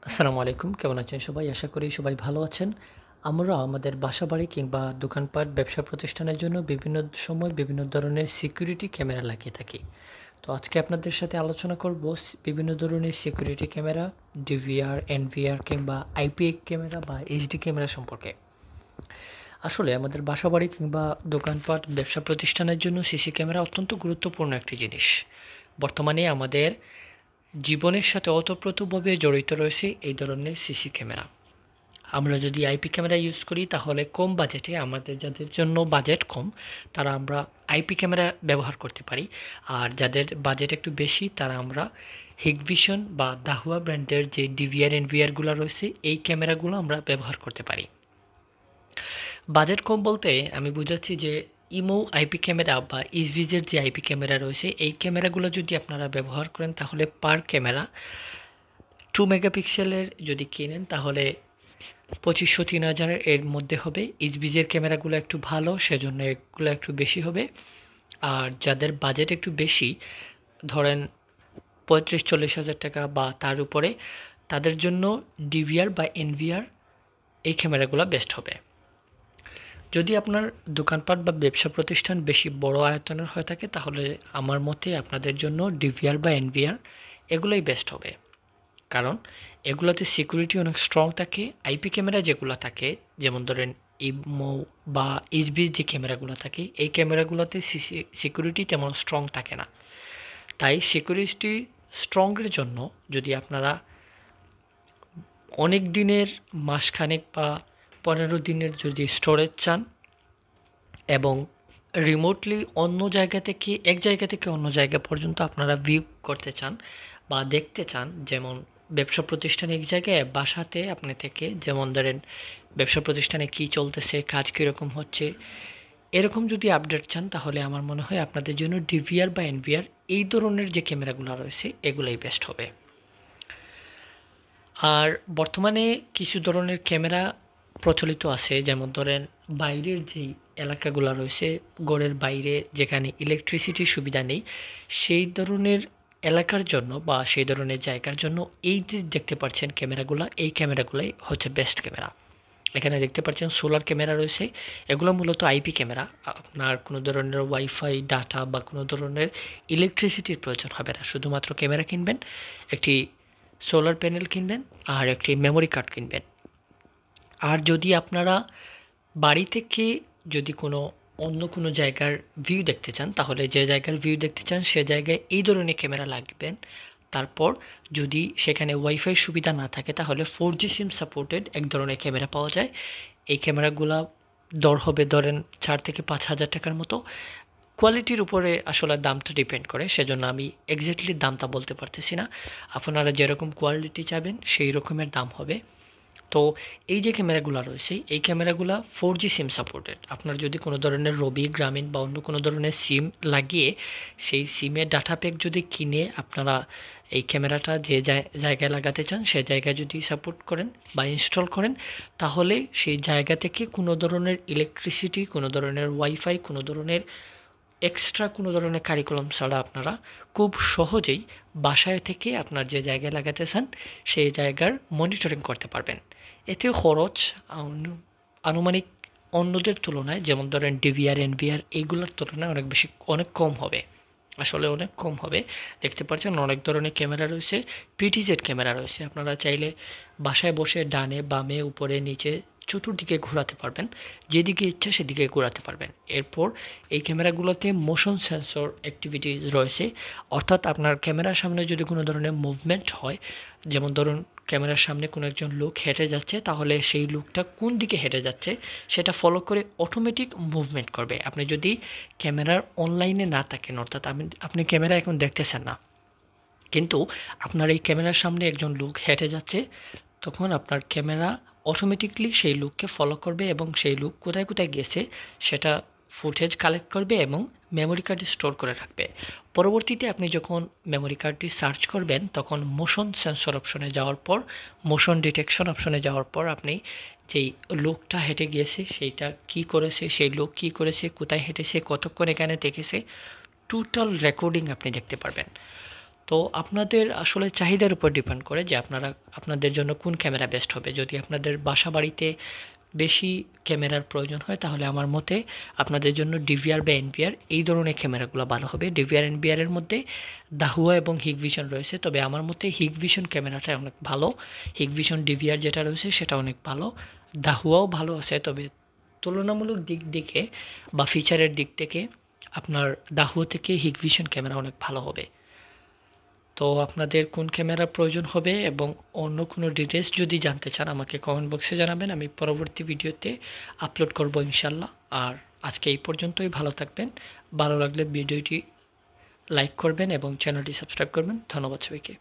আসসালামু আলাইকুম। কেমন আছেন সবাই? আশা করি সবাই ভালো আছেন। আমরা আমাদের বাসাবাড়ি কিংবা দোকানপাট, ব্যবসা প্রতিষ্ঠানের জন্য বিভিন্ন সময় বিভিন্ন ধরনের সিকিউরিটি ক্যামেরা লাগিয়ে থাকি। তো আজকে আপনাদের সাথে আলোচনা করব বিভিন্ন ধরনের সিকিউরিটি ক্যামেরা, ডিভিআর, এনভিআর কিংবা আইপি ক্যামেরা বা এইচডি ক্যামেরা সম্পর্কে। আসলে আমাদের বাসাবাড়ি কিংবা দোকানপাট, ব্যবসা প্রতিষ্ঠানের জন্য সিসি ক্যামেরা অত্যন্ত গুরুত্বপূর্ণ একটি জিনিস। বর্তমানে আমাদের জীবনের সাথে ওতপ্রোতভাবে জড়িত রয়েছে এই ধরনের সিসি ক্যামেরা। আমরা যদি আইপি ক্যামেরা ইউজ করি তাহলে কম বাজেটে আমাদের যাদের জন্য বাজেট কম তারা আমরা আইপি ক্যামেরা ব্যবহার করতে পারি। আর যাদের বাজেট একটু বেশি তারা আমরা হিগভিশন বা দাহুয়া ব্র্যান্ডের যে ডিভিআর এনভিআরগুলো রয়েছে এই ক্যামেরাগুলো আমরা ব্যবহার করতে পারি। বাজেট কম বলতে আমি বুঝাচ্ছি যে ইমো আইপি ক্যামেরা বা ইসভিজের যে আইপি ক্যামেরা রয়েছে এই ক্যামেরাগুলো যদি আপনারা ব্যবহার করেন তাহলে পার ক্যামেরা 2 মেগাপিক্সেলের যদি কেনেন তাহলে 2500-3000 এর মধ্যে হবে। এইচবিজের ক্যামেরাগুলো একটু ভালো সেজন্য এগুলো একটু বেশি হবে। আর যাদের বাজেট একটু বেশি ধরেন 35-40 হাজার টাকা বা তার উপরে তাদের জন্য ডিভিআর বা এনভিআর এই ক্যামেরাগুলো বেস্ট হবে। যদি আপনার দোকানপাট বা ব্যবসা প্রতিষ্ঠান বেশি বড় আয়তনের হয়ে থাকে তাহলে আমার মতে আপনাদের জন্য ডিভিআর বা এনভিআর এগুলোই বেস্ট হবে। কারণ এগুলোতে সিকিউরিটি অনেক স্ট্রং থাকে। আইপি ক্যামেরা যেগুলো থাকে যেমন ধরেন ইমো বা এইচবি যে ক্যামেরাগুলো থাকে এই ক্যামেরাগুলোতে সিকিউরিটি তেমন স্ট্রং থাকে না। তাই সিকিউরিটি স্ট্রংয়ের জন্য যদি আপনারা অনেক দিনের মাসখানেক বা 15 দিনের যদি স্টোরেজ চান এবং রিমোটলি অন্য জায়গা থেকে এক জায়গা থেকে অন্য জায়গা পর্যন্ত আপনারা ভিউ করতে চান বা দেখতে চান, যেমন ব্যবসা প্রতিষ্ঠানে এক জায়গায় বাসাতে আপনি থেকে যেমন ধরেন ব্যবসা প্রতিষ্ঠানে কী চলতেছে, কাজ কীরকম হচ্ছে, এরকম যদি আপডেট চান তাহলে আমার মনে হয় আপনাদের জন্য ডিভিআর বা এনভিআর এই ধরনের যে ক্যামেরাগুলো রয়েছে এগুলোই বেস্ট হবে। আর বর্তমানে কিছু ধরনের ক্যামেরা প্রচলিত আছে যেমন ধরেন বাইরের যেই এলাকাগুলো রয়েছে গড়ের বাইরে যেখানে ইলেকট্রিসিটির সুবিধা নেই সেই ধরনের এলাকার জন্য বা সেই ধরনের জায়গার জন্য এই যে দেখতে পাচ্ছেন ক্যামেরাগুলো এই ক্যামেরাগুলোই হচ্ছে বেস্ট ক্যামেরা। এখানে দেখতে পাচ্ছেন সোলার ক্যামেরা রয়েছে, এগুলো মূলত আইপি ক্যামেরা। আপনার কোনো ধরনের ওয়াইফাই ডাটা বা কোনো ধরনের ইলেকট্রিসিটির প্রয়োজন হবে না, শুধুমাত্র ক্যামেরা কিনবেন, একটি সোলার প্যানেল কিনবেন আর একটি মেমোরি কার্ড কিনবেন। আর যদি আপনারা বাড়ি থেকে যদি কোনো অন্য কোনো জায়গার ভিউ দেখতে চান তাহলে যে জায়গার ভিউ দেখতে চান সে জায়গায় এই ধরনের ক্যামেরা লাগবেন। তারপর যদি সেখানে ওয়াইফাই সুবিধা না থাকে তাহলে 4G সিম সাপোর্টেড এক ধরনের ক্যামেরা পাওয়া যায়। এই ক্যামেরাগুলা দর হবে ধরেন 4 থেকে 5 হাজার টাকার মতো। কোয়ালিটির উপরে আসলে দামটা ডিপেন্ড করে, সেজন্য আমি এক্স্যাক্টলি দামটা বলতে পারতেছি না। আপনারা যেরকম কোয়ালিটি চাবেন সেই রকমের দাম হবে। তো এই যে ক্যামেরাগুলো রয়েছে এই ক্যামেরাগুলো 4G সিম সাপোর্টেড। আপনার যদি কোনো ধরনের রবি, গ্রামীণ বা অন্য কোনো ধরনের সিম লাগিয়ে সেই সিমের ডাটা প্যাক যদি কিনে আপনারা এই ক্যামেরাটা যে জায়গায় লাগাতে চান সে জায়গায় যদি সাপোর্ট করেন বা ইনস্টল করেন তাহলে সেই জায়গা থেকে কোনো ধরনের ইলেকট্রিসিটি, কোনো ধরনের ওয়াইফাই, কোনো ধরনের এক্সট্রা কোনো ধরনের কারিকুলাম ছাড়া আপনারা খুব সহজেই বাসায় থেকে আপনার যে জায়গায় লাগাতে চান সেই জায়গার মনিটরিং করতে পারবেন। এতে খরচ আনুমানিক অন্যদের তুলনায় যেমন ধরেন ডিভিআর, এনভিআর এইগুলোর তুলনায় অনেক কম হবে। আসলে অনেক কম হবে। দেখতে পাচ্ছেন অনেক ধরনের ক্যামেরা রয়েছে, পিটিজেড ক্যামেরা রয়েছে। আপনারা চাইলে বাসায় বসে ডানে, বামে, উপরে, নিচে চতুর্দিকে ঘোরাতে পারবেন, যেদিকে ইচ্ছা সেদিকে ঘোরাতে পারবেন। এরপর এই ক্যামেরাগুলোতে মোশন সেন্সর অ্যাক্টিভিটি রয়েছে, অর্থাৎ আপনার ক্যামেরার সামনে যদি কোনো ধরনের মুভমেন্ট হয়, যেমন ধরুন ক্যামেরার সামনে কোনো একজন লোক হেঁটে যাচ্ছে তাহলে সেই লোকটা কোন দিকে হেঁটে যাচ্ছে সেটা ফলো করে অটোমেটিক মুভমেন্ট করবে। আপনি যদি ক্যামেরার অনলাইনে না থাকেন, অর্থাৎ আপনি ক্যামেরা এখন দেখতেছেন না কিন্তু আপনার এই ক্যামেরার সামনে একজন লোক হেঁটে যাচ্ছে, তখন আপনার ক্যামেরা অটোমেটিকলি সেই লোককে ফলো করবে এবং সেই লোক কোথায় কোথায় গেছে সেটা ফুটেজ কালেক্ট করবে এবং মেমোরি কার্ডে স্টোর করে রাখবে। পরবর্তীতে আপনি যখন মেমোরি কার্ডটি সার্চ করবেন তখন মোশন সেন্সর অপশনে যাওয়ার পর, মোশন ডিটেকশন অপশনে যাওয়ার পর আপনি যেই লোকটা হেঁটে গিয়েছে সেইটা কি করেছে, সেই লোক কি করেছে, কোথায় হেঁটেছে, কতক্ষণ এখানে দেখেছে, টোটাল রেকর্ডিং আপনি দেখতে পারবেন। তো আপনাদের আসলে চাহিদার উপর ডিপেন্ড করে যে আপনাদের জন্য কোন ক্যামেরা বেস্ট হবে। যদি আপনাদের বাসাবাড়িতে বেশি ক্যামেরার প্রয়োজন হয় তাহলে আমার মতে আপনাদের জন্য ডিভিআর বা এনভিআর এই ধরনের ক্যামেরাগুলো ভালো হবে। ডিভিআর এনভিআর এর মধ্যে দাহুয়া এবং হিগভিশন রয়েছে, তবে আমার মতে হিগভিশন ক্যামেরাটা অনেক ভালো। হিগভিশন ডিভিআর যেটা রয়েছে সেটা অনেক ভালো, দাহুয়াও ভালো আছে, তবে তুলনামূলক দিক থেকে বা ফিচারের দিক থেকে আপনার দাহুয়া থেকে হিগভিশন ক্যামেরা অনেক ভালো হবে। তো আপনাদের কোন ক্যামেরার প্রয়োজন হবে এবং অন্য কোনো ডিটেলস যদি জানতে চান আমাকে কমেন্ট বক্সে জানাবেন, আমি পরবর্তী ভিডিওতে আপলোড করব ইনশাল্লাহ। আর আজকে এই পর্যন্তই, ভালো থাকবেন। ভালো লাগলে ভিডিওটি লাইক করবেন এবং চ্যানেলটি সাবস্ক্রাইব করবেন। ধন্যবাদ সবাইকে।